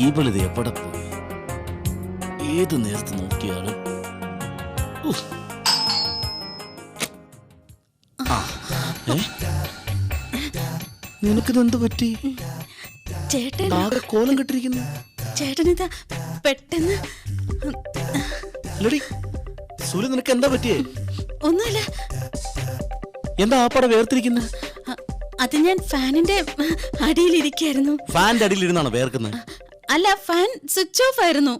ഇവളിത് എവിടെ പോയി? ഏത് നേരത്ത് നോക്കിയാലും നിനക്കിതെന്ത് പറ്റി? ചേട്ടൻ ആകെ കോലം കെട്ടിരിക്കുന്നു. ചേട്ടനിതാ പെട്ടെന്ന്. സുലു, നിനക്ക് എന്താ പറ്റിയേ? ഒന്നുമില്ല. എന്താ ആപ്പാടെ വേർതിരിക്കുന്നത്? അത് ഞാൻ ഫാനിന്റെ അടിയിലിരിക്കായിരുന്നു. ഫാനിന്റെ അടിയിലിരുന്നാണോ വേർക്കുന്നത്? അല്ല, ഫാൻ സ്വിച്ച് ഓഫ് ആയിരുന്നു.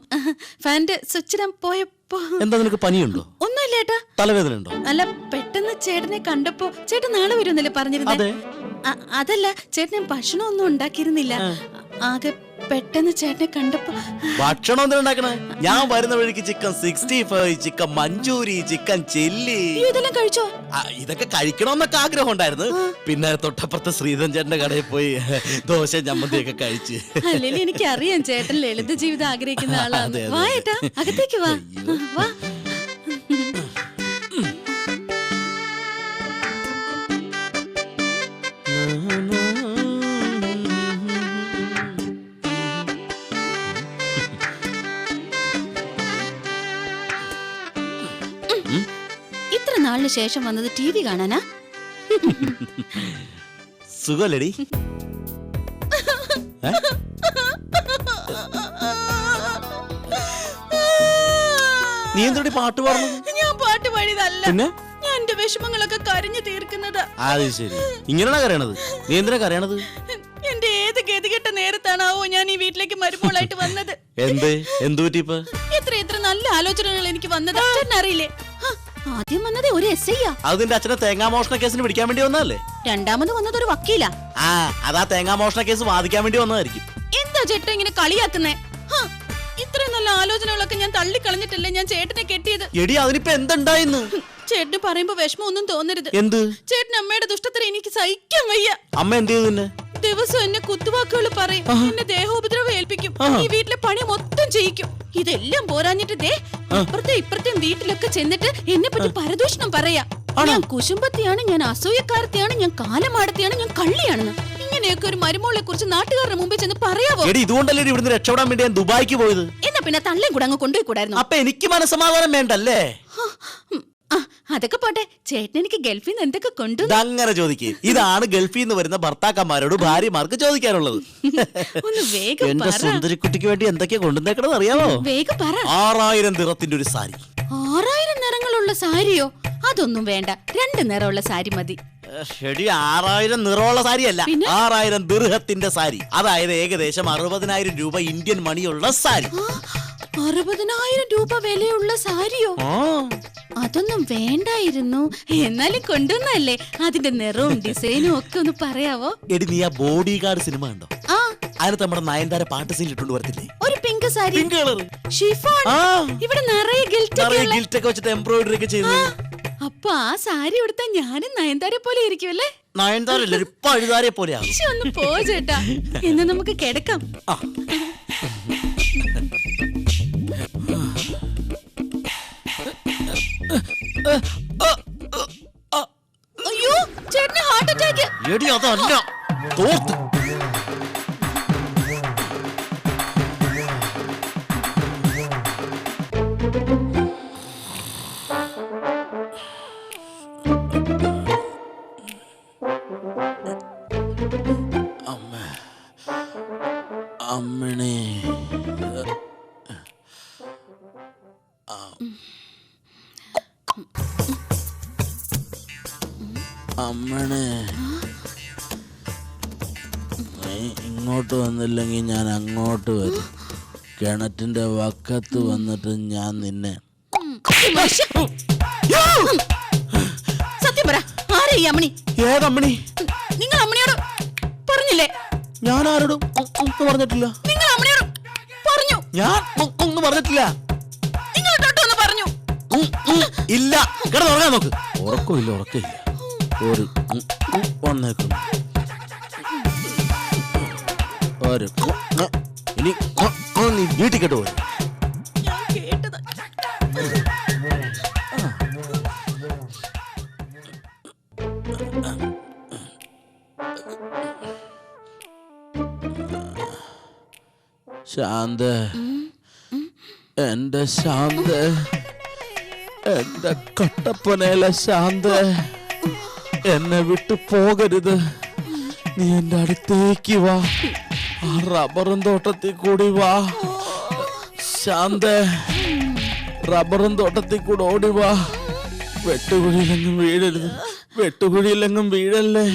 ഫാനിന്റെ സ്വിച്ച് ഇടാൻ പോയപ്പോ. എന്താ, നിനക്ക് പനിയുണ്ടോ? ഒന്നുമില്ല ഏട്ടാ. തലവേദന ഉണ്ടോ? അല്ല, പെട്ടെന്ന് ചേട്ടനെ കണ്ടപ്പോ. ചേട്ടൻ നാളെ വരുമെന്നല്ലേ പറഞ്ഞിരുന്നത്? അതല്ല, ചേട്ടൻ ഞാൻ ഭക്ഷണം ഒന്നും ഉണ്ടാക്കിയിരുന്നില്ല. ആകെ പെട്ടെന്ന് ചേട്ടനെ കണ്ടപ്പോ. ഭക്ഷണം എന്തിനാ ഉണ്ടാക്കണേ? ഞാൻ വരുന്ന വഴിക്ക് chicken 65, chicken Manchurian, chicken chilli ഇതെല്ലാം കഴിച്ചോ? ഇതൊക്കെ കഴിക്കണമെന്നൊക്കെ ആഗ്രഹം ഉണ്ടായിരുന്നു. പിന്നെ തൊട്ടപ്പുറത്തെ ശ്രീധൻ ചേട്ടന്റെ കടയിൽ പോയി ദോശ ചമ്മന്തിയൊക്കെ കഴിച്ച്. അല്ലെങ്കിൽ എനിക്ക് അറിയാം ചേട്ടൻ ലളിത ജീവിതം ആഗ്രഹിക്കുന്ന ആളാണ്. വാ ഏട്ടാ, അകത്തേക്ക് വാ. വാ. ഇത്ര നാളിന് ശേഷം വന്നത് TV കാണാനാ? സുഖല്ലേടി? നീ എന്തൊരു പാട്ട് പാടുന്നത്? ഞാൻ പാട്ട് പാടിയതല്ല. പിന്നെ ഞാൻ എന്റെ വിഷമങ്ങളൊക്കെ കരഞ്ഞു തീർക്കുന്നതാ. അത് ശരി. ഇങ്ങനെയാണോ കരയണത്? നീ എന്തിനാ കരയണത്? എന്റെ ഏത് ഗതികെട്ട നേരത്താണാവോ ഞാൻ ഈ വീട്ടിലേക്ക് മരുമോളായിട്ട് വന്നത്. എന്ത് പറ്റി ഇപ്പൊ? എത്ര നല്ല ആലോചനകൾ എനിക്ക് വന്നത് അറിയില്ലേ? ആദ്യം വന്നത് ഒരു SI. അതിന്റെ അച്ഛനെ തേങ്ങാമോഷണ കേസിന് പിടിക്കാൻ വേണ്ടി വന്നതല്ലേ? രണ്ടാമത് വന്നത് ഒരു വക്കീലാ. അതാ തേങ്ങാമോഷണ കേസ് വാദിക്കാൻ വേണ്ടി വന്നതായിരിക്കും. എന്താ ചേട്ടൻ ഇങ്ങനെ കളിയാക്കുന്നേ? ഇത്രയും നല്ല ആലോചനകളൊക്കെ ഞാൻ തള്ളിക്കളഞ്ഞിട്ടല്ലേ ഞാൻ ചേട്ടനെ കെട്ടിയത്. എടി, അതിനിപ്പോ എന്തുണ്ടായിന്ന്? ചേട്ടന് പറയുമ്പോ വിഷമം ഒന്നും തോന്നരുത്. എന്ത്? ചേട്ടൻ അമ്മയുടെ ദുഷ്ടത്തിന് എനിക്ക് സഹിക്കാൻ വയ്യ. അമ്മ എന്ത് ചെയ്തു? ദിവസം എന്നെ കുത്തുവാക്കുകൾ പറയും, എന്നെ ദേഹോപദ്രവം ഏൽപ്പിക്കും, ഈ വീട്ടിലെ പണി മൊത്തം ചെയ്യിക്കും. ഇതെല്ലാം പോരാഞ്ഞിട്ട് ദേ ഇപ്പുറത്തെയും വീട്ടിലൊക്കെ ചെന്നിട്ട് എന്നെ പറ്റി പരദൂഷണം പറയാ. ഞാൻ കുശുമ്പത്തിയാണ്, ഞാൻ അസൂയക്കാരത്തെയാണ്, ഞാൻ കാലമാടത്തെയാണ്, ഞാൻ കള്ളിയാണെന്ന്. ഇങ്ങനെയൊക്കെ ഒരു മരുമോളെ കുറിച്ച് നാട്ടുകാരുടെ മുമ്പിൽ ചെന്ന് പറയാവോ? ഇതുകൊണ്ടല്ലേ ഇവിടുന്ന് രക്ഷപ്പെടാൻ വേണ്ടി ഞാൻ ദുബായിക്ക് പോയത്. എന്നാ പിന്നെ തള്ളേം കൂടെ അങ്ങ് കൊണ്ടുപോയി കൂടായിരുന്നു. അപ്പൊ എനിക്ക് മനസ്സമാധാനം വേണ്ടല്ലേ? അതൊക്കെ പോട്ടെ, ചേട്ടൻ എനിക്ക് ഗൾഫിൽ നിന്ന് എന്തൊക്കെ കൊണ്ടു? അങ്ങനെ ചോദിക്കേ. ഇതാണ് ഗൾഫിൽ നിന്ന് വരുന്ന ഭർത്താക്കന്മാരോട് ഭാര്യമാർക്ക് ചോദിക്കാനുള്ളത്. എന്റെ സുന്ദരിക്കുട്ടിക്ക് വേണ്ടി എന്തൊക്കെയാ കൊണ്ടുവന്നേക്കണെന്ന് അറിയാമോ? വേഗം പറ. 6000 ദിറത്തിന്റെ ഒരു സാരി. 6000 നിറങ്ങളുള്ള സാരിയോ? അതൊന്നും വേണ്ട, 2 നിറമുള്ള സാരി മതി. ശരി, 6000 നിറമുള്ള സാരിയല്ല, 6000 ദിർഹത്തിന്റെ സാരി. അതായത് ഏകദേശം 60,000 രൂപ ഇന്ത്യൻ മണിയുള്ള സാരി. 60,000 രൂപ വിലയുള്ള സാരിയോ? അതൊന്നും വേണ്ടായിരുന്നു. എന്നാലും കൊണ്ടുവന്നല്ലേ, അതിന്റെ നിറവും ഡിസൈനും ഒക്കെ ഒന്ന് പറയാവോ? എടി, നീ ആ ബോഡി ഗാർഡ് സിനിമ കണ്ടോ? അതിനകത്ത് നമ്മുടെ നയൻതാര പാട്ട് സീൻ ഇട്ടുകൊണ്ട് വരത്തില്ലേ? ഒരു pink sari, pink colour chiffon. ഇവിടെ നിറയെ ഗിൽറ്റ് ഒക്കെ വെച്ചിട്ട് എംബ്രോയിഡറി ഒക്കെ ചെയ്തു. അപ്പൊ ആ സാരി ഉടുത്താ ഞാനും നയൻതാരെ പോലെ ഇരിക്കുമല്ലേ? നയൻതാരല്ലേ, പഴുതാരെ പോലെയാ. ഒന്ന് പോ ചേട്ടാ, എന്ന് നമുക്ക് കിടക്കാം. അയ്യോ, ചേട്ടന് ഹാർട്ട് അറ്റാക്ക്. എടി, അതല്ല തോർത്ത്. അമ്മണേ, അമ്മണേ, ഇങ്ങോട്ട് വന്നില്ലെങ്കിൽ ഞാൻ അങ്ങോട്ട് വരും. കിണറ്റിന്റെ വക്കത്ത് വന്നിട്ട് ഞാൻ നിന്നെ. സത്യം പറ, ആരാ ഈ അമ്മണി? ഏതമ്മണി? നിങ്ങൾ അമ്മണിയോട് പറഞ്ഞില്ലേ? ഞാൻ ആരോടും ഒന്നും പറഞ്ഞിട്ടില്ല. നിങ്ങൾ അമ്മണിയോട് പറഞ്ഞു? ഞാൻ ഒന്നും പറഞ്ഞിട്ടില്ല. നിങ്ങൾ തൊട്ടൊന്ന് പറഞ്ഞു? ഇല്ല. കിടന്നുറങ്ങാൻ നോക്ക്. ഉറക്കമില്ല. ഒരു വന്നേക്കുന്നു. ഇനി നീ വീട്ടിൽ കേട്ടോ. ശാന്ത, എന്റെ ശാന്ത, എന്റെ കട്ടപ്പനയിലെ ശാന്ത, എന്നെ വിട്ടു പോകരുത്. നീ എന്റെ അടുത്തേക്ക് വാ, ആ റബ്ബറും തോട്ടത്തിൽ കൂടി വാ. ശാന്ത, റബ്ബറും തോട്ടത്തിൽ കൂടെ ഓടി വാ. വെട്ടുകുഴിയിലെങ്ങും വീഴരുത്, വെട്ടുകുഴിയിലെങ്ങും വീഴല്ലേ.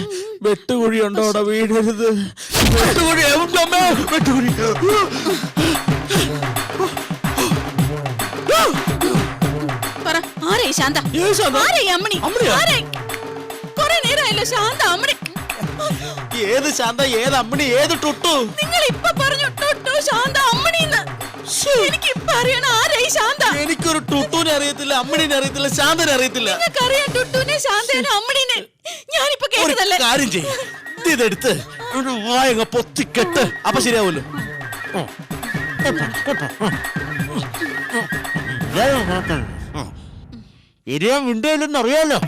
വെട്ടുകുഴി ഉണ്ടോ അവിടെ, വീഴരുത്. വെട്ടുകുഴി എവിടുണ്ടമ്മേ? വെട്ടുകുഴി. പറ, ആരേ ശാന്ത? ആരേ അമ്മണി? ആരേ? കുറെ നേരമായല്ലോ ശാന്ത അമ്മണി. ഏത് ശാന്ത, ഏത് അമ്മണി, ഏത് ടുട്ടു? നിങ്ങൾ ഇപ്പൊ പറഞ്ഞു ടുട്ടു ശാന്ത അമ്മണിന്ന്. എനിക്ക് ഇപ്പൊ അറിയണം ആരായി ശാന്ത. എനിക്കൊരു ടുട്ടുവിനെ അറിയത്തില്ല, അമ്മണിനെ അറിയത്തില്ല, ശാന്തനെ അറിയത്തില്ല. നിങ്ങൾക്കറിയാം ടുട്ടുവിനെ, ശാന്തനെ, അമ്മണിനെ. ഞാനിപ്പോ കേട്ടതല്ലേ. കാര്യം ചെയ്യും, ഇതെടുത്ത് വായങ്ങ പൊത്തിക്കെട്ട്, അപ്പൊ ശരിയാവൂല്ലോ. മിണ്ടല്ലെന്ന് അറിയാലോ.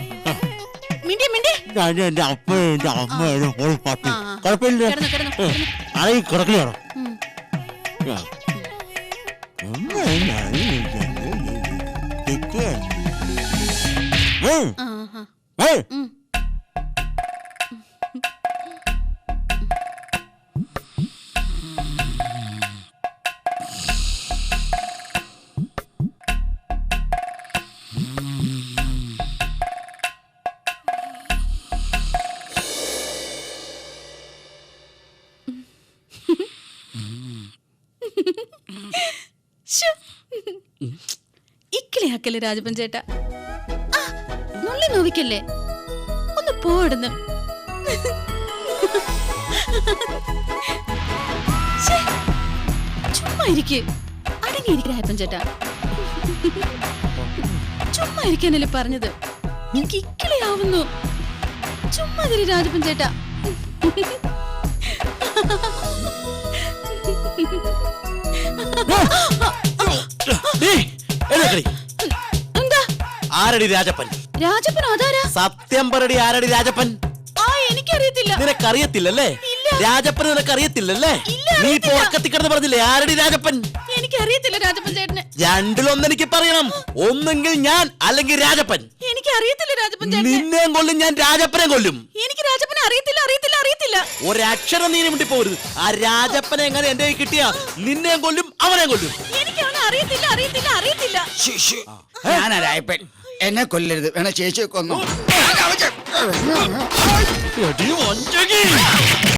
ഞാൻ എന്റെ അമ്മ പോയി പട്ടി കുഴപ്പമില്ല, ആരെയും കിടക്കലാണ്. ഇക്കിളിയാക്കല്ലേ രാജപ്പൻ ചേട്ടാ, നുള്ളി നോവിക്കല്ലേ, ഒന്ന് പോടുന്നു. ചുമ്മാ ഇരിക്ക്, അടങ്ങിയിരിക്കും രാജപ്പൻ ചേട്ടാ. ചുമ്മാ ഇരിക്കാനല്ലേ പറഞ്ഞത്. എനിക്ക് ഇക്കിളിയാവുന്നു. ചുമ്മാ തരി രാജപ്പൻ ചേട്ടാ. എന്താ? ആരടി രാജപ്പൻ? രാജപ്പൻ അതാരാ? സത്യം പറടി, ആരടി രാജപ്പൻ? എനിക്കറിയത്തില്ല. നിനക്കറിയത്തില്ലല്ലേ? രാജപ്പൻ നിനക്കറിയത്തില്ലല്ലേ? നീ പോക്കത്തി കിടന്ന് പറഞ്ഞില്ലേ ആരടി രാജപ്പൻ? എനിക്കറിയത്തില്ല രാജപ്പൻ ചേട്ടന്. രണ്ടിലൊന്ന് എനിക്ക് പറയണം, ഒന്നെങ്കിൽ ഞാൻ അല്ലെങ്കിൽ രാജപ്പൻ. എനിക്കറിയത്തില്ല രാജപ്പൻ ചേട്ടൻ. നിന്നെയും കൊല്ലും ഞാൻ, രാജപ്പനെ കൊല്ലും. എനിക്ക് രാജപ്പനെ അറിയത്തില്ല, അറിയത്തില്ല, അറിയത്തില്ല. ഒരക്ഷരം നീ വേണ്ടി പോരുത്. ആ രാജപ്പനെ എങ്ങനെ എന്റെ കയ്യിൽ കിട്ടിയാ നിന്നെയും കൊല്ലും അവനെ കൊല്ലും. എനിക്ക് അവനെ അറിയത്തില്ല, അറിയത്തില്ല, അറിയത്തില്ല. ഞാനാ രായപ്പൻ, എന്നെ കൊല്ലരുത്, വേണ ചേച്ചിയെ കൊന്നു.